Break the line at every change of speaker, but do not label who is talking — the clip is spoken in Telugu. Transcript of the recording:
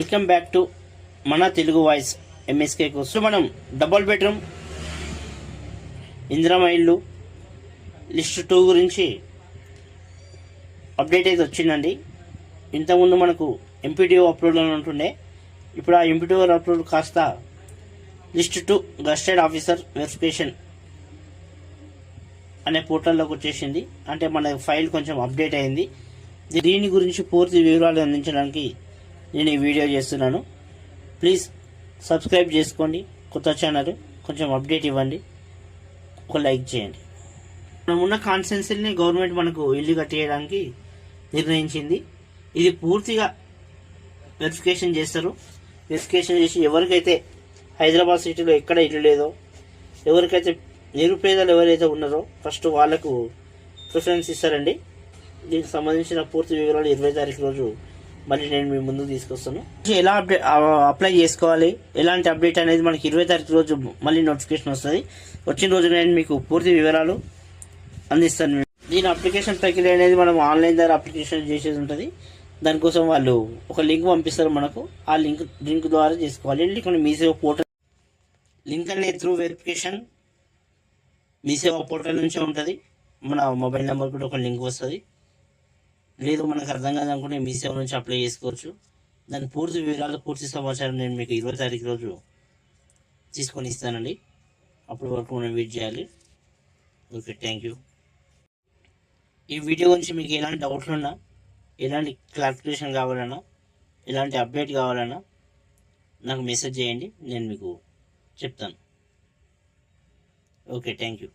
వెల్కమ్ బ్యాక్ టు మన తెలుగు వాయిస్ ఎంఎస్కే కోసం మనం డబుల్ బెడ్రూమ్ ఇందిరమ్మ ఇల్లు లిస్ట్ 2 గురించి అప్డేట్ అయితే వచ్చిందండి. ఇంతకుముందు మనకు ఎంపీడీఓ అప్లోడ్ అని ఉంటుండే, ఇప్పుడు ఆ ఎంపీడీఓ అప్లోడ్ కాస్త లిస్ట్ 2 గస్టెడ్ ఆఫీసర్ వెరిఫికేషన్ అనే పోర్టల్లోకి వచ్చేసింది. అంటే మన ఫైల్ కొంచెం అప్డేట్ అయింది. దీని గురించి పూర్తి వివరాలు అందించడానికి నేను ఈ వీడియో చేస్తున్నాను. ప్లీజ్ సబ్స్క్రైబ్ చేసుకోండి. కొత్త ఛానల్, కొంచెం అప్డేట్ ఇవ్వండి, ఒక లైక్ చేయండి. మనం ఉన్న కాన్స్టిట్యున్సీని గవర్నమెంట్ మనకు ఇల్లు కట్టేయడానికి నిర్ణయించింది. ఇది పూర్తిగా వెరిఫికేషన్ చేస్తారు. వెరిఫికేషన్ చేసి ఎవరికైతే హైదరాబాద్ సిటీలో ఎక్కడ ఇల్లు లేదో, ఎవరికైతే నిరుపేదలు ఎవరైతే ఉన్నారో ఫస్ట్ వాళ్ళకు ప్రిఫరెన్స్ ఇస్తారండి. దీనికి సంబంధించిన పూర్తి వివరాలు 20 తారీఖు రోజు మళ్ళీ నేను మీ ముందుకు తీసుకొస్తాను. ఎలా అప్లై చేసుకోవాలి, ఎలాంటి అప్డేట్ అనేది మనకి 20 తారీఖు రోజు మళ్ళీ నోటిఫికేషన్ వస్తుంది. వచ్చిన రోజు నేను మీకు పూర్తి వివరాలు అందిస్తాను. దీని అప్లికేషన్ ప్రక్రియ అనేది మనం ఆన్లైన్ ద్వారా అప్లికేషన్ చేసేది ఉంటుంది. దానికోసం వాళ్ళు ఒక లింక్ పంపిస్తారు మనకు. ఆ లింక్ ద్వారా చేసుకోవాలి. ఇక్కడ మీసేవ పోర్టల్ లింక్ అనేది త్రూ వెరిఫికేషన్ మీసేవ పోర్టల్ నుంచే ఉంటుంది. మన మొబైల్ నెంబర్ కూడా ఒక లింక్ వస్తుంది. లేదు మనకు అర్థం కాదనుకుంటే మీ సేవ నుంచి అప్లై చేసుకోవచ్చు. దాని పూర్తి వివరాలు, పూర్తి సమాచారం నేను మీకు 20 తారీఖు రోజు తీసుకొని ఇస్తానండి. అప్పటి వరకు మనం వెయిట్ చేయాలి. Okay, thank you. ఈ వీడియో గురించి మీకు ఎలాంటి డౌట్లు ఉన్నా, ఎలాంటి క్లారిఫికేషన్ కావాలన్నా, ఎలాంటి అప్డేట్ కావాలన్నా నాకు మెసేజ్ చేయండి, నేను మీకు చెప్తాను. Okay, thank you.